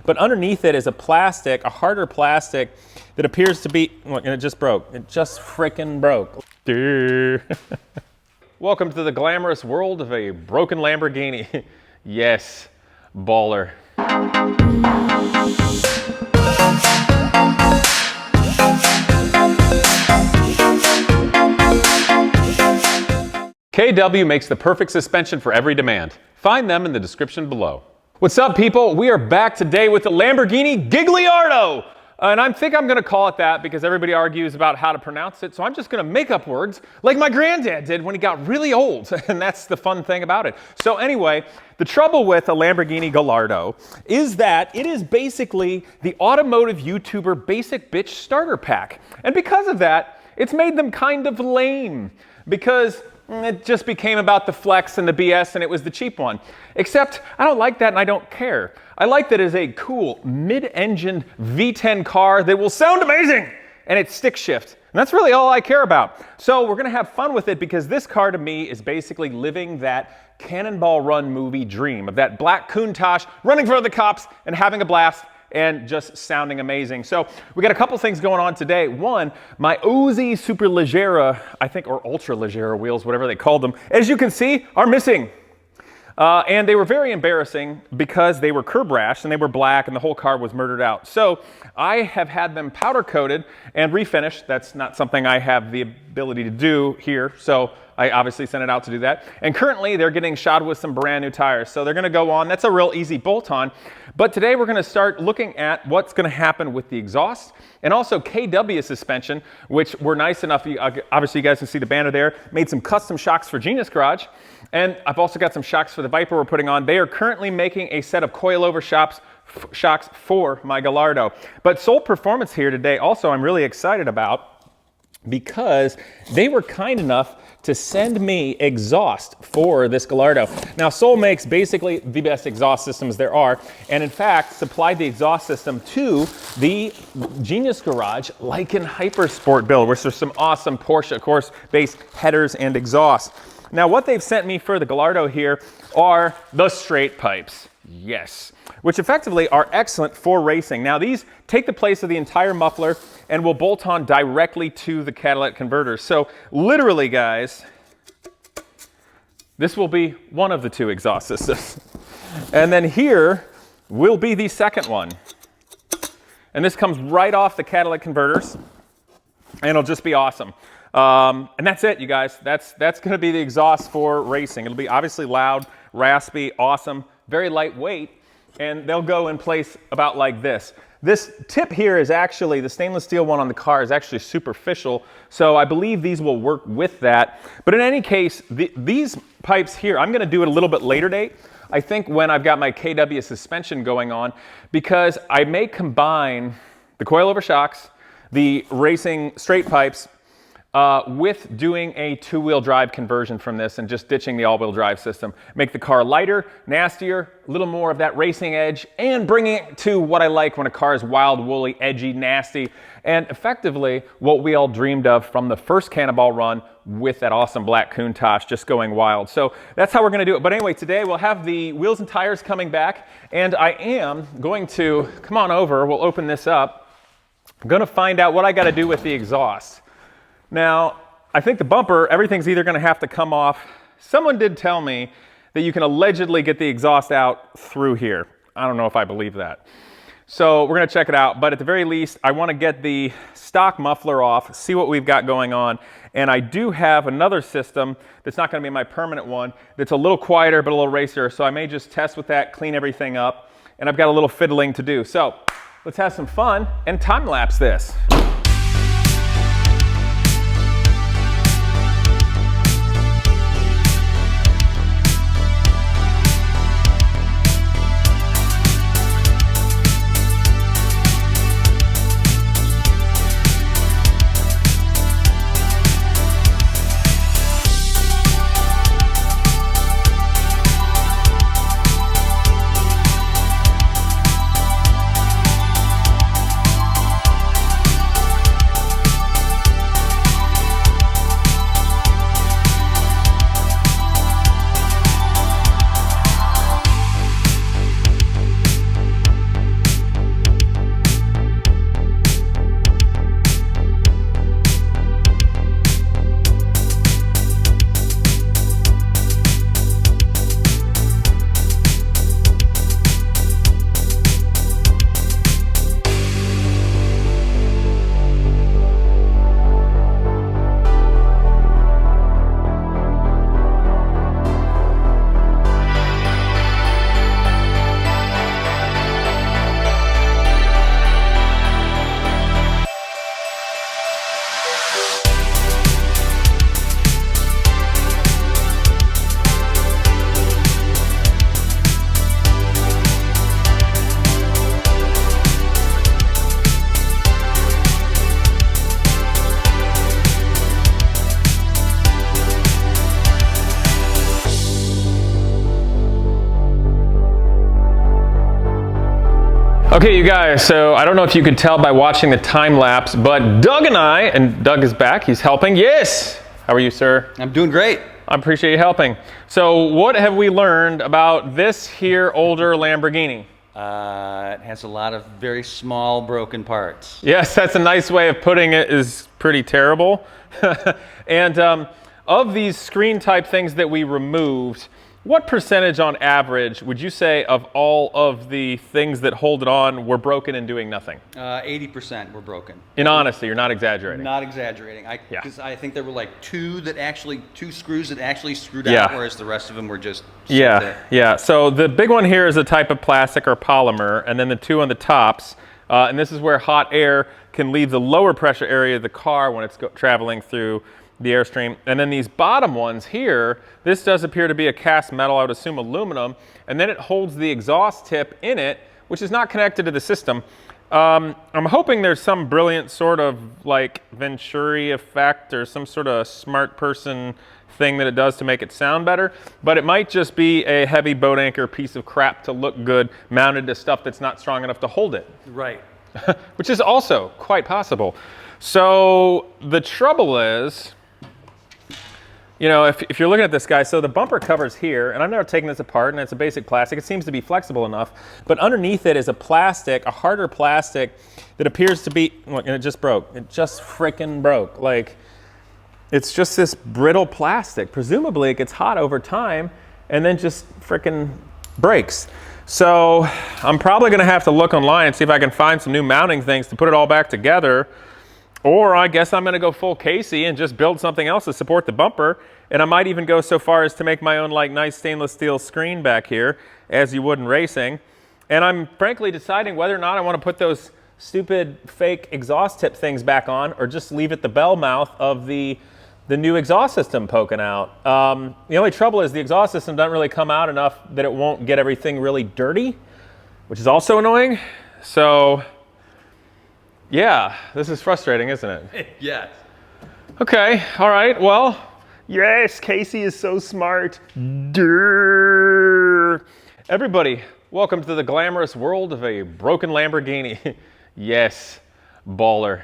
but underneath it is a plastic, a harder plastic that appears to be, and it just broke. It just frickin' broke. Welcome to the glamorous world of a broken Lamborghini. Yes, baller. KW makes the perfect suspension for every demand. Find them in the description below. What's up, people? We are back today with the Lamborghini Gallardo. And I think I'm gonna call it that because everybody argues about how to pronounce it. So I'm just gonna make up words like my granddad did when he got really old. And that's the fun thing about it. So anyway, the trouble with a Lamborghini Gallardo is that it is basically the automotive YouTuber basic bitch starter pack. And because of that, it's made them kind of lame because it just became about the flex and the BS and it was the cheap one. Except I don't like that and I don't care. I like that it's a cool mid-engine V10 car that will sound amazing and it's stick shift. And that's really all I care about. So we're gonna have fun with it because this car to me is basically living that Cannonball Run movie dream of that black Countach running for the cops and having a blast and just sounding amazing. So we got a couple things going on today. One, my Uzi Super Leggera, I think, or Ultra Leggera wheels, whatever they called them, as you can see, are missing. And they were very embarrassing because they were curb rashed and they were black and the whole car was murdered out. So I have had them powder coated and refinished. That's not something I have the ability to do here. So I obviously sent it out to do that. And currently they're getting shod with some brand new tires. So they're gonna go on. That's a real easy bolt on. But today we're gonna start looking at what's gonna happen with the exhaust and also KW suspension, which we're nice enough, obviously you guys can see the banner there, made some custom shocks for Genius Garage. And I've also got some shocks for the Viper we're putting on. They are currently making a set of coilover shocks for my Gallardo. But Soul Performance here today also I'm really excited about because they were kind enough to send me exhaust for this Gallardo. Now Soul makes basically the best exhaust systems there are, and in fact supplied the exhaust system to the Genius Garage Lycan Hypersport build, which are some awesome Porsche, of course, based headers and exhaust. Now what they've sent me for the Gallardo here are the straight pipes. Yes, which effectively are excellent for racing. Now these take the place of the entire muffler and will bolt on directly to the catalytic converters. So literally, guys, this will be one of the two exhaust systems. And then here will be the second one. And this comes right off the catalytic converters and it'll just be awesome. And that's it, you guys. That's gonna be the exhaust for racing. It'll be obviously loud, raspy, awesome, very lightweight, and they'll go in place about like this. This tip here is actually, the stainless steel one on the car is actually superficial, so I believe these will work with that. But in any case, these pipes here, I'm gonna do it a little bit later date. I think when I've got my KW suspension going on, because I may combine the coilover shocks, the racing straight pipes, with doing a two-wheel drive conversion from this and just ditching the all-wheel drive system. Make the car lighter, nastier, a little more of that racing edge, and bringing it to what I like when a car is wild, woolly, edgy, nasty, and effectively what we all dreamed of from the first Cannonball Run with that awesome black Countach just going wild. So that's how we're gonna do it. But anyway, today we'll have the wheels and tires coming back, and I am going to, come on over, we'll open this up. I'm gonna find out what I gotta do with the exhaust. Now, I think the bumper, everything's either gonna have to come off. Someone did tell me that you can allegedly get the exhaust out through here. I don't know if I believe that. So we're gonna check it out, but at the very least, I wanna get the stock muffler off, see what we've got going on. And I do have another system that's not gonna be my permanent one, that's a little quieter, but a little racer. So I may just test with that, clean everything up, and I've got a little fiddling to do. So let's have some fun and time lapse this. Okay, you guys, so I don't know if you could tell by watching the time lapse, but Doug and I, and Doug is back, he's helping. Yes! How are you, sir? I'm doing great. I appreciate you helping. So what have we learned about this here older Lamborghini? It has a lot of very small broken parts. Yes, that's a nice way of putting it, is pretty terrible. And of these screen type things that we removed, what percentage on average would you say of all of the things that hold it on were broken and doing nothing? 80% were broken. In honesty, you're not exaggerating. Not exaggerating. Because I think there were like two screws that actually screwed Yeah. out, whereas the rest of them were just Yeah. So the big one here is a type of plastic or polymer, and then the two on the tops, and this is where hot air can leave the lower pressure area of the car when it's traveling through the airstream. And then these bottom ones here, this does appear to be a cast metal, I would assume aluminum, and then it holds the exhaust tip in it, which is not connected to the system. I'm hoping there's some brilliant sort of like Venturi effect or some sort of smart person thing that it does to make it sound better, but it might just be a heavy boat anchor piece of crap to look good mounted to stuff that's not strong enough to hold it. Right. Which is also quite possible. So the trouble is, you know, if you're looking at this guy, so the bumper cover's here, and I've never taken this apart, and it's a basic plastic. It seems to be flexible enough, but underneath it is a plastic, a harder plastic that appears to be, look, and it just broke. It just frickin' broke. Like, it's just this brittle plastic. Presumably it gets hot over time and then just frickin' breaks. So I'm probably gonna have to look online and see if I can find some new mounting things to put it all back together. Or I guess I'm gonna go full Casey and just build something else to support the bumper. And I might even go so far as to make my own like nice stainless steel screen back here, as you would in racing. And I'm frankly deciding whether or not I wanna put those stupid fake exhaust tip things back on or just leave it the bell mouth of the new exhaust system poking out. The only trouble is the exhaust system doesn't really come out enough that it won't get everything really dirty, which is also annoying. So, yeah, this is frustrating, isn't it? Yes. Okay, all right, well, yes, Casey is so smart. Durr. Everybody, welcome to the glamorous world of a broken Lamborghini. Yes, baller.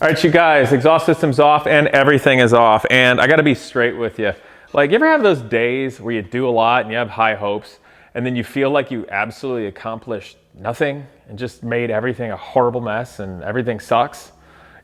All right, you guys, exhaust system's off and everything is off. And I gotta be straight with you. Like, you ever have those days where you do a lot and you have high hopes and then you feel like you absolutely accomplished nothing and just made everything a horrible mess and everything sucks?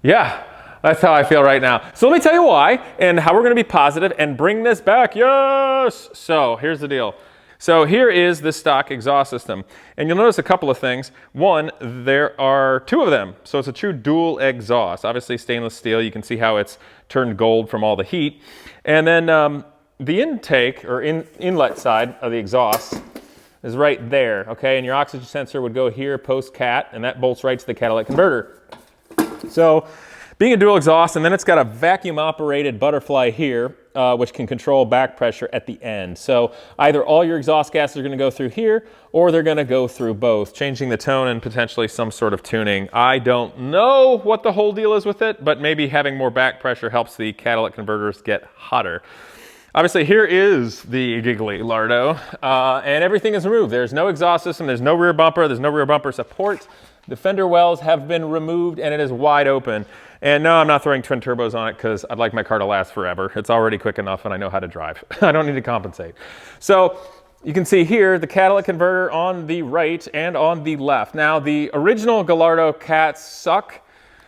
Yeah, that's how I feel right now. So let me tell you why and how we're gonna be positive and bring this back, yes! So here's the deal. So here is the stock exhaust system. And you'll notice a couple of things. One, there are two of them. So it's a true dual exhaust. Obviously stainless steel, you can see how it's turned gold from all the heat. And then the intake or inlet side of the exhaust is right there, okay? And your oxygen sensor would go here post-cat, and that bolts right to the catalytic converter. So being a dual exhaust, and then it's got a vacuum operated butterfly here, which can control back pressure at the end. So either all your exhaust gases are gonna go through here, or they're gonna go through both, changing the tone and potentially some sort of tuning. I don't know what the whole deal is with it, but maybe having more back pressure helps the catalytic converters get hotter. Obviously, here is the Gallardo, and everything is removed. There's no exhaust system, there's no rear bumper, there's no rear bumper support. The fender wells have been removed, and it is wide open. And no, I'm not throwing twin turbos on it because I'd like my car to last forever. It's already quick enough, and I know how to drive. I don't need to compensate. So you can see here the catalytic converter on the right and on the left. Now, the original Gallardo cats suck,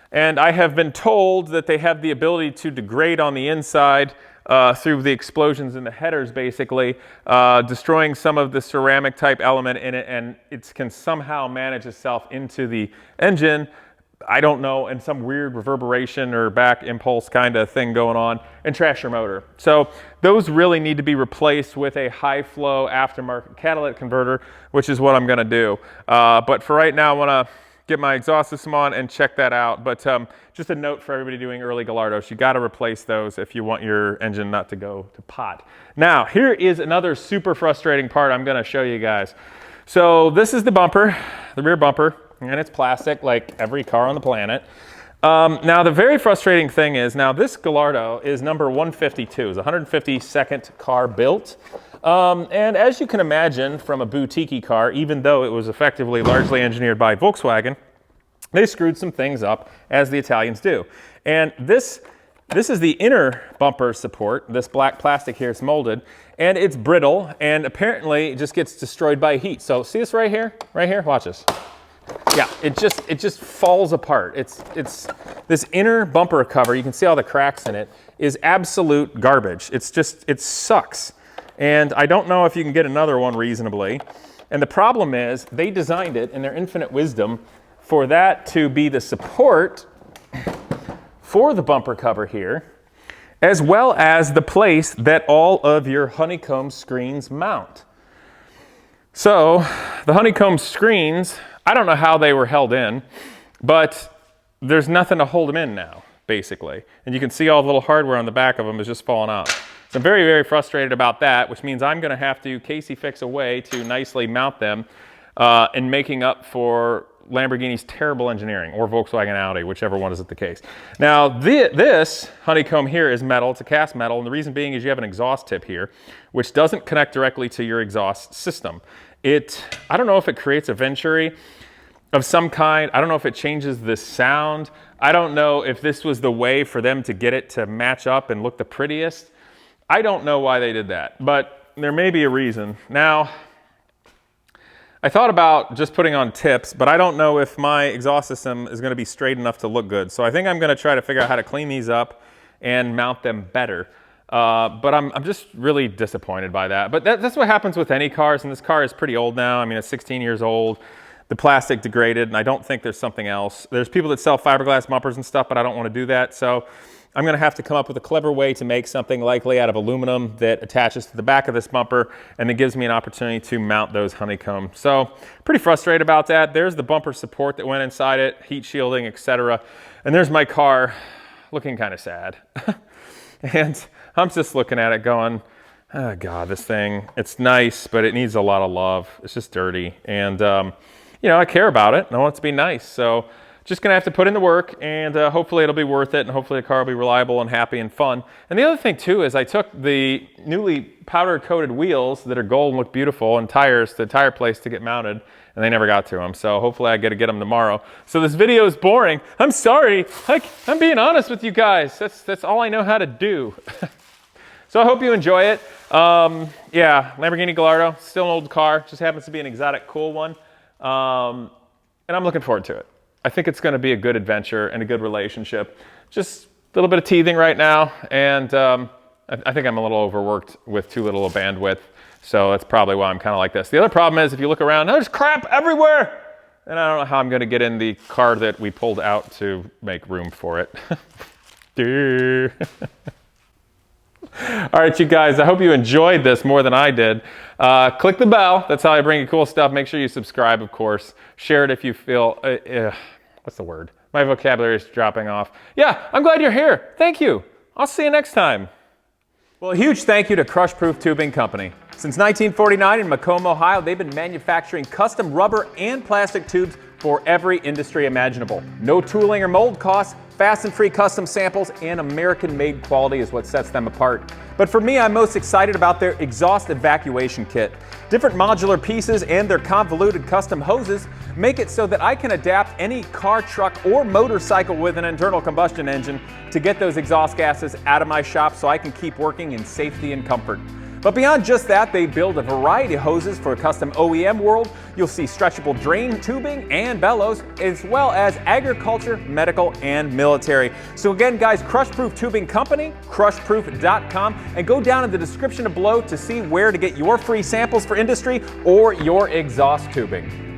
and I have been told that they have the ability to degrade on the inside through the explosions in the headers, basically, destroying some of the ceramic type element in it, and it can somehow manage itself into the engine. I don't know, and some weird reverberation or back impulse kind of thing going on, and trash your motor. So those really need to be replaced with a high flow aftermarket catalytic converter, which is what I'm gonna do. But for right now, I wanna get my exhaust system on and check that out. But just a note for everybody doing early Gallardos, you gotta replace those if you want your engine not to go to pot. Now, here is another super frustrating part I'm gonna show you guys. So this is the bumper, the rear bumper, and it's plastic like every car on the planet. Now, the very frustrating thing is, now this Gallardo is number 152, it's a 152nd car built. And as you can imagine from a boutique car, even though it was effectively largely engineered by Volkswagen, they screwed some things up, as the Italians do. And this is the inner bumper support. This black plastic here is molded, and it's brittle, and apparently it just gets destroyed by heat. So see this right here? Right here? Watch this. Yeah, it just falls apart. It's this inner bumper cover, you can see all the cracks in it, is absolute garbage. It sucks. And I don't know if you can get another one reasonably. And the problem is, they designed it in their infinite wisdom for that to be the support for the bumper cover here, as well as the place that all of your honeycomb screens mount. So the honeycomb screens, I don't know how they were held in, but there's nothing to hold them in now, basically. And you can see all the little hardware on the back of them is just falling out. So I'm very, very frustrated about that, which means I'm gonna have to Casey fix a way to nicely mount them in making up for Lamborghini's terrible engineering, or Volkswagen Audi, whichever one is the case. Now, this honeycomb here is metal, it's a cast metal, and the reason being is you have an exhaust tip here, which doesn't connect directly to your exhaust system. I don't know if it creates a venturi of some kind. I don't know if it changes the sound. I don't know if this was the way for them to get it to match up and look the prettiest. I don't know why they did that, but there may be a reason. Now, I thought about just putting on tips, but I don't know if my exhaust system is gonna be straight enough to look good. So I think I'm gonna try to figure out how to clean these up and mount them better. But I'm just really disappointed by that. But that's what happens with any cars, and this car is pretty old now. I mean, it's 16 years old. The plastic degraded, and I don't think there's something else. There's people that sell fiberglass bumpers and stuff, but I don't want to do that. So I'm going to have to come up with a clever way to make something likely out of aluminum that attaches to the back of this bumper, and it gives me an opportunity to mount those honeycomb. So pretty frustrated about that. There's the bumper support that went inside it, heat shielding, etc. And there's my car looking kind of sad. And I'm just looking at it going, oh God, this thing, it's nice, but it needs a lot of love. It's just dirty. And, you know, I care about it and I want it to be nice. So just gonna have to put in the work, and hopefully it'll be worth it, and hopefully the car will be reliable and happy and fun. And the other thing too is I took the newly powder coated wheels that are gold and look beautiful, and tires to the tire place to get mounted, and they never got to them. So hopefully I get to get them tomorrow. So this video is boring. I'm sorry. I'm being honest with you guys. That's all I know how to do. So I hope you enjoy it. Yeah, Lamborghini Gallardo, still an old car, just happens to be an exotic cool one. And I'm looking forward to it. I think it's gonna be a good adventure and a good relationship. Just a little bit of teething right now, and I think I'm a little overworked with too little a bandwidth, so that's probably why I'm kind of like this. The other problem is if you look around, there's crap everywhere, and I don't know how I'm gonna get in the car that we pulled out to make room for it. All right, you guys, I hope you enjoyed this more than I did. Click the bell. That's how I bring you cool stuff. Make sure you subscribe, of course. Share it if you feel, what's the word? My vocabulary is dropping off. Yeah, I'm glad you're here. Thank you. I'll see you next time. Well, a huge thank you to Crushproof Tubing Company. Since 1949 in Macomb, Ohio, they've been manufacturing custom rubber and plastic tubes for every industry imaginable. No tooling or mold costs, Fast and free custom samples and American-made quality is what sets them apart. But for me, I'm most excited about their exhaust evacuation kit. Different modular pieces and their convoluted custom hoses make it so that I can adapt any car, truck, or motorcycle with an internal combustion engine to get those exhaust gases out of my shop so I can keep working in safety and comfort. But beyond just that, they build a variety of hoses for a custom OEM world. You'll see stretchable drain tubing and bellows, as well as agriculture, medical, and military. So again, guys, Crushproof Tubing Company, crushproof.com, and go down in the description below to see where to get your free samples for industry or your exhaust tubing.